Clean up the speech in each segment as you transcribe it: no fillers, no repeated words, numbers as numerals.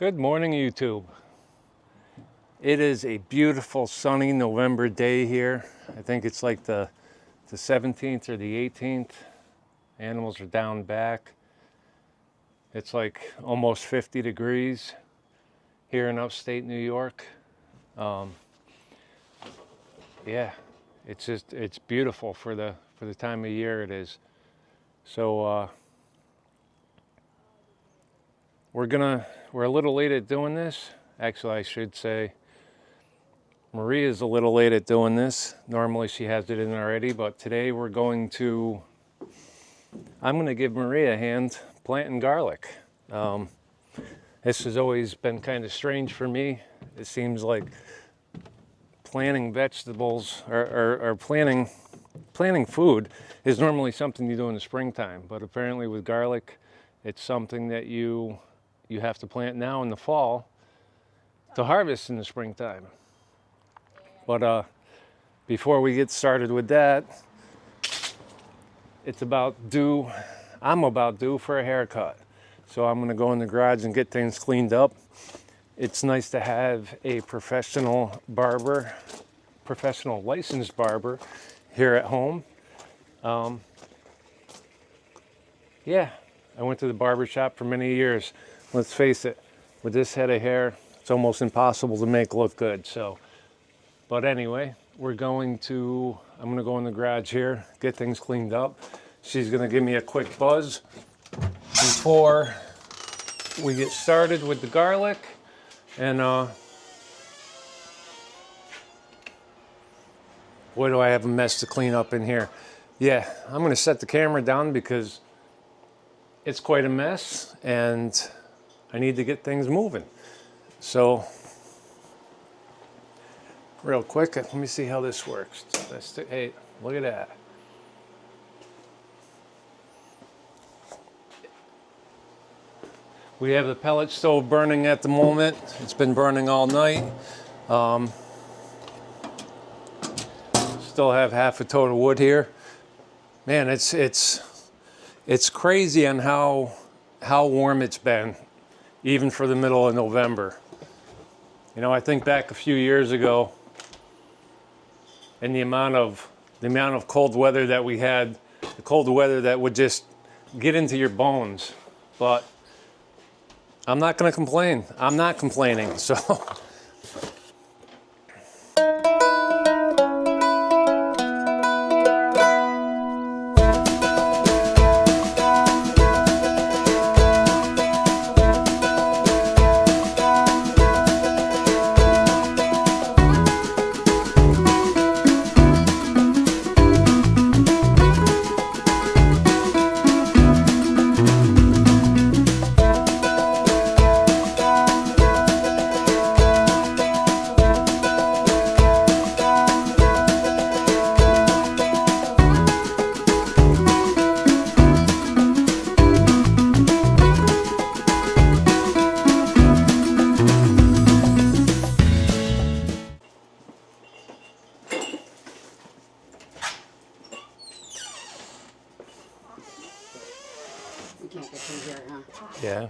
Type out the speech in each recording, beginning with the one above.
Good morning, YouTube. It is a beautiful sunny November day here. I think it's like the 17th or the 18th. Animals are down back. It's like almost 50 degrees here in upstate New York. Yeah, it's beautiful for the time of year it is. So we're a little late at doing this. Actually, I should say Maria's a little late at doing this. Normally she has it in already, but today I'm going to give Maria a hand planting garlic. This has always been kind of strange for me. It seems like planting vegetables or planting food is normally something you do in the springtime, but apparently with garlic, it's something that you have to plant now in the fall to harvest in the springtime. But before we get started with that, I'm about due for a haircut. So I'm gonna go in the garage and get things cleaned up. It's nice to have a professional licensed barber here at home. Yeah, I went to the barber shop for many years. Let's face it, with this head of hair, it's almost impossible to make look good. So, but anyway, I'm gonna go in the garage here, get things cleaned up. She's gonna give me a quick buzz before we get started with the garlic. And boy, do I have a mess to clean up in here. Yeah, I'm gonna set the camera down because it's quite a mess and I need to get things moving. So, real quick, let me see how this works. Hey, look at that. We have the pellet stove burning at the moment. It's been burning all night. Still have half a tote of wood here. Man, it's crazy on how warm it's been, even for the middle of November. You know, I think back a few years ago, and the amount of cold weather that we had, the cold weather that would just get into your bones. But I'm not going to complain. I'm not complaining. So. You can't get through here, huh? Yeah.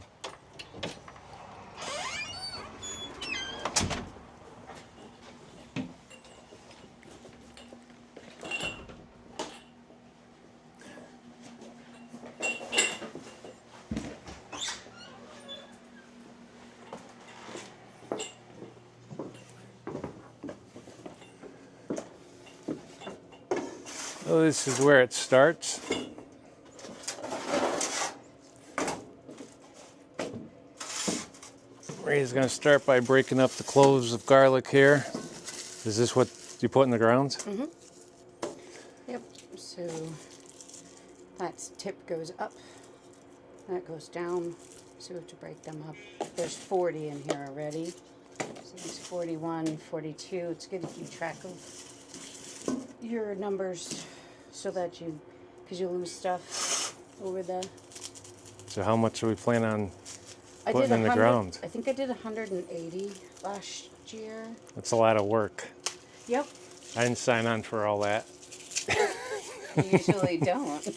So this is where it starts. Maria's going to start by breaking up the cloves of garlic here. Is this what you put in the ground? Mm-hmm. Yep. So that tip goes up, that goes down. So we have to break them up. There's 40 in here already. So there's 41, 42. It's good to keep track of your numbers so that because you lose stuff over the. So how much do we plan on I putting did in the ground? I think I did 180 last year. That's a lot of work. Yep. I didn't sign on for all that. You usually don't.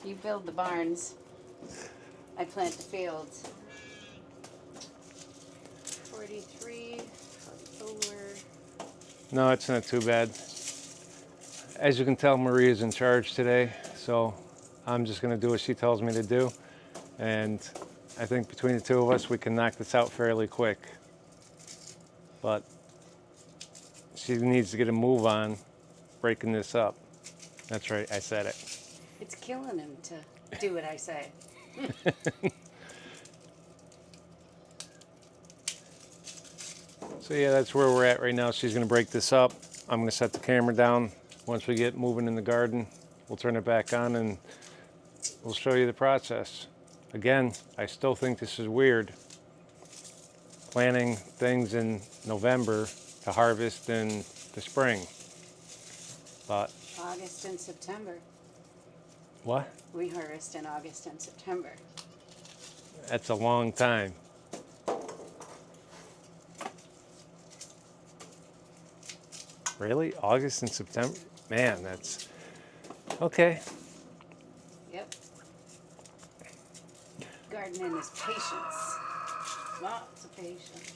You build the barns. I plant the fields. 43 over. No, it's not too bad. As you can tell, Maria's in charge today, so I'm just gonna do what she tells me to do. And I think between the two of us, we can knock this out fairly quick. But she needs to get a move on breaking this up. That's right, I said it. It's killing him to do what I say. So yeah, that's where we're at right now. She's gonna break this up. I'm gonna set the camera down. Once we get moving in the garden, we'll turn it back on and we'll show you the process. Again, I still think this is weird. Planting things in November to harvest in the spring. But August and September. what? We harvest in August and September. That's a long time. Really? August and September? Man, that's okay. Yep. Gardening is patience. Lots of patience.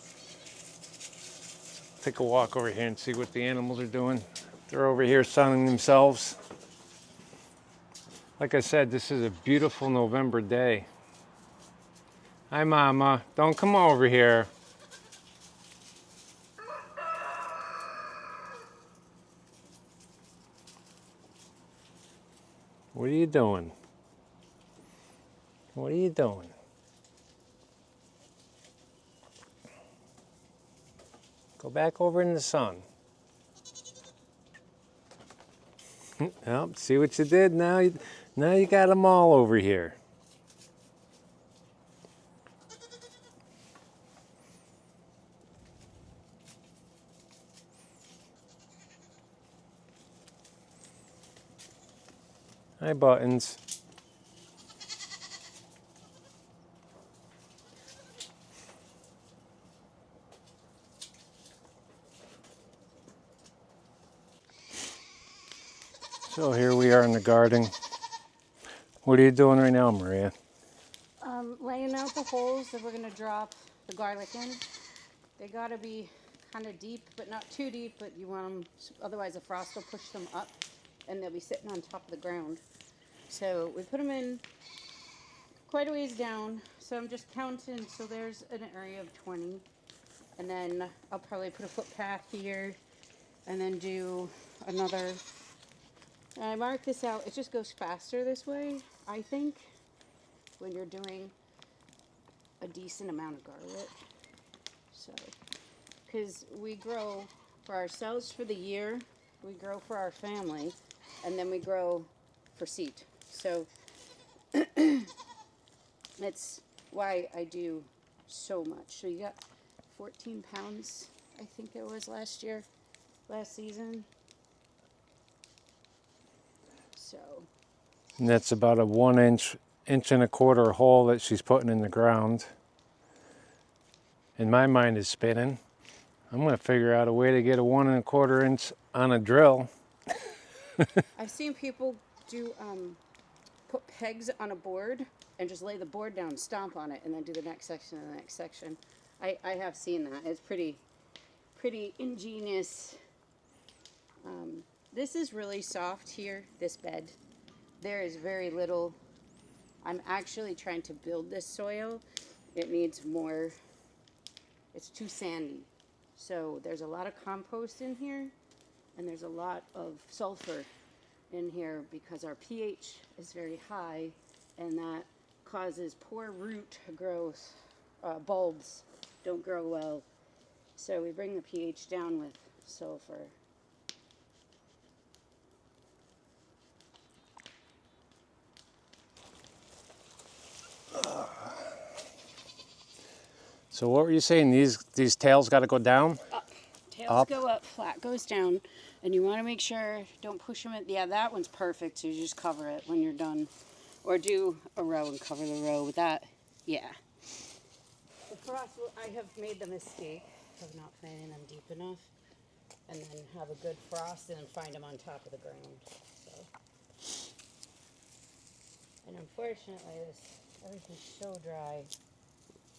Take a walk over here and see what the animals are doing. They're over here sunning themselves. Like I said, this is a beautiful November day. Hi, Mama. Don't come over here. What are you doing? What are you doing? Go back over in the sun. Well, see what you did? Now you got them all over here. Hi, Buttons. So here we are in the garden. What are you doing right now, Maria? Laying out the holes that we're going to drop the garlic in. They got to be kind of deep, but not too deep, but you want them, otherwise the frost will push them up and they'll be sitting on top of the ground. So we put them in quite a ways down. So I'm just counting. So there's an area of 20. And then I'll probably put a footpath here and then do another. And I mark this out. It just goes faster this way, I think, when you're doing a decent amount of garlic. So, because we grow for ourselves for the year, we grow for our family, and then we grow for seed. So that's why I do so much. So you got 14 pounds, I think it was last season. So. And that's about a 1 inch and a quarter hole that she's putting in the ground. And my mind is spinning. I'm gonna figure out a way to get a 1 1/4 inch on a drill. I've seen people do put pegs on a board and just lay the board down, stomp on it, and then do the next section and the next section. I have seen that. It's pretty ingenious. This is really soft here, this bed. There is very little. I'm actually trying to build this soil. It needs more. It's too sandy. So there's a lot of compost in here, and there's a lot of sulfur in here because our pH is very high, and that causes poor root growth. Bulbs don't grow well. So we bring the pH down with sulfur. So what were you saying? These tails got to go down? Up. Tails Up. go up, flat goes down. And you want to make sure, don't push them in. Yeah, that one's perfect, so you just cover it when you're done. Or do a row and cover the row with that. Yeah. The frost, I have made the mistake of not planting them deep enough. And then have a good frost and then find them on top of the ground. So. And unfortunately, everything's so dry.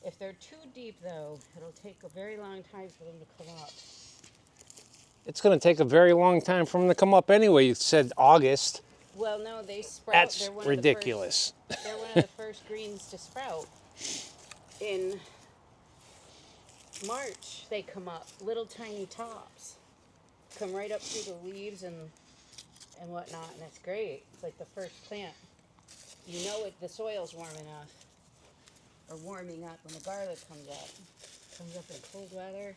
If they're too deep, though, it'll take a very long time for them to come up. It's going to take a very long time for them to come up anyway. You said August. Well, no, they sprout. That's They're one ridiculous. Of the first, they're one of the first greens to sprout. In March, they come up, little tiny tops. Come right up through the leaves and whatnot, and it's great. It's like the first plant. You know the soil's warm enough, or warming up when the garlic comes up. Comes up in cold weather.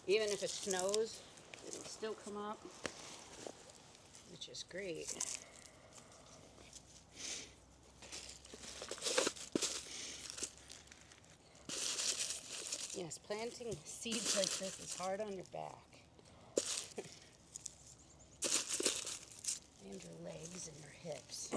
Even if it snows, it'll still come up, which is great. Yes, planting seeds like this is hard on your back. And your legs and your hips.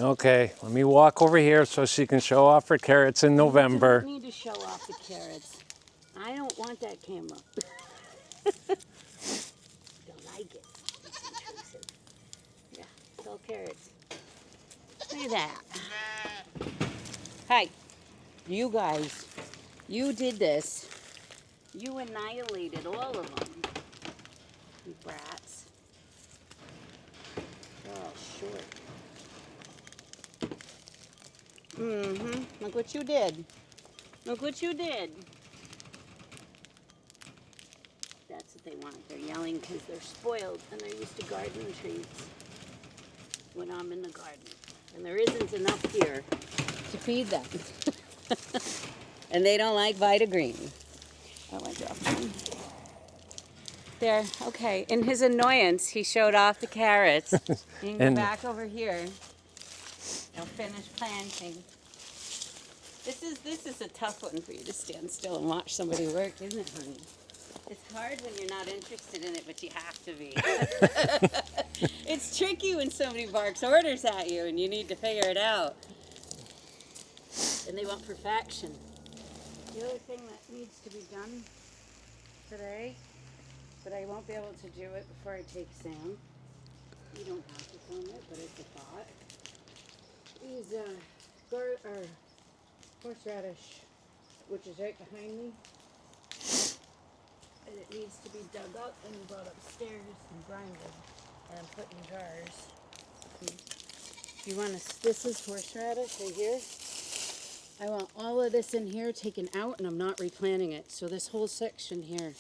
Okay, let me walk over here so she can show off her carrots in November. You don't need to show off the carrots. I don't want that camera. Don't like it. It's intrusive. Yeah, it's all carrots. Look at that. Hi, you guys. You did this. You annihilated all of them. You brats. They're all short. Look what you did. Look what you did. That's what they want. They're yelling because they're spoiled and they're used to garden treats when I'm in the garden. And there isn't enough here to feed them. And they don't like Vitagreen. Oh, I dropped one. There, okay. In his annoyance, he showed off the carrots. You can go back over here. They'll finish planting. This is a tough one for you to stand still and watch somebody work, isn't it, honey? It's hard when you're not interested in it, but you have to be. It's tricky when somebody barks orders at you and you need to figure it out. And they want perfection. The other thing that needs to be done today, but I won't be able to do it before I take Sam. You don't have to film it, but it's a thought. Is horseradish, which is right behind me. And it needs to be dug up and brought upstairs and grinded and put in jars. You want to, this is horseradish right here. I want all of this in here taken out, and I'm not replanting it. So this whole section here,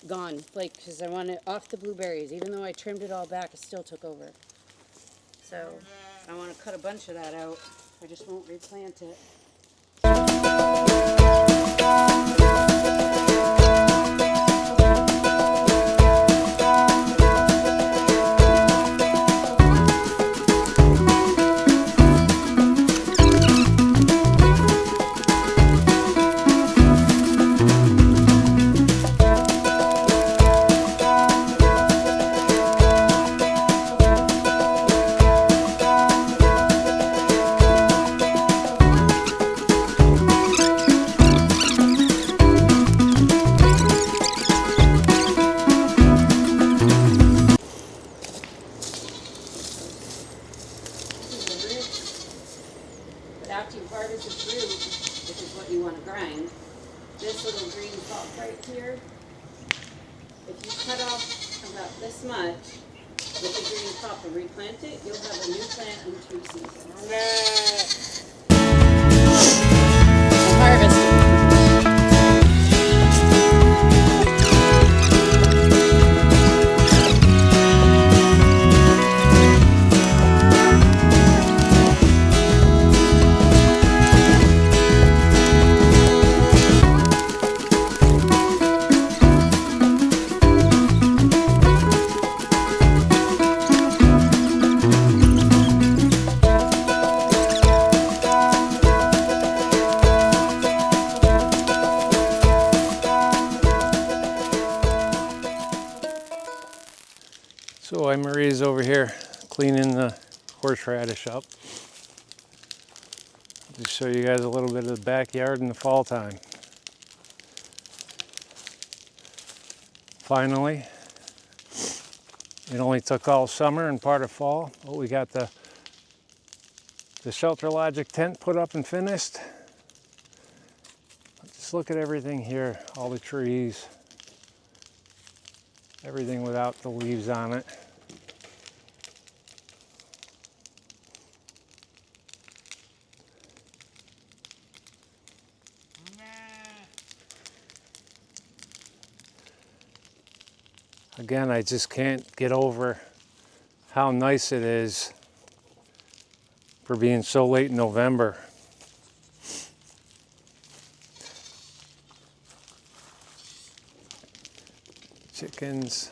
gone. Like, because I want it off the blueberries. Even though I trimmed it all back, it still took over. So I want to cut a bunch of that out. I just won't replant it. After you harvest the fruit, which is what you want to grind, this little green pulp right here, if you cut off about this much with the green pulp and replant it, you'll have a new plant in 2 seasons. Harvest. So while Marie's over here cleaning the horseradish up, just show you guys a little bit of the backyard in the fall time. Finally, it only took all summer and part of fall, but we got the Shelter Logic tent put up and finished. Just look at everything here, all the trees, everything without the leaves on it. Again, I just can't get over how nice it is for being so late in November. Chickens.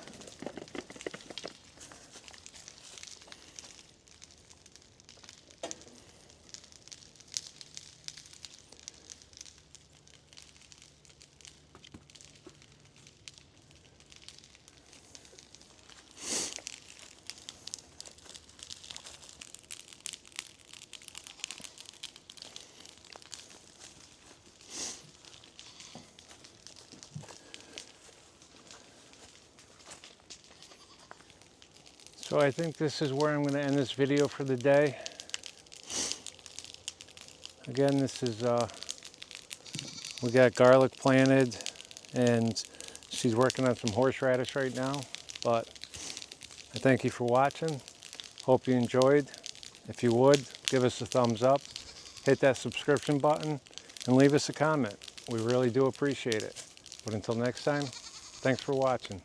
So I think this is where I'm going to end this video for the day. Again, this is, we got garlic planted and she's working on some horseradish right now. But I thank you for watching. Hope you enjoyed. If you would, give us a thumbs up, hit that subscription button, and leave us a comment. We really do appreciate it. But until next time, thanks for watching.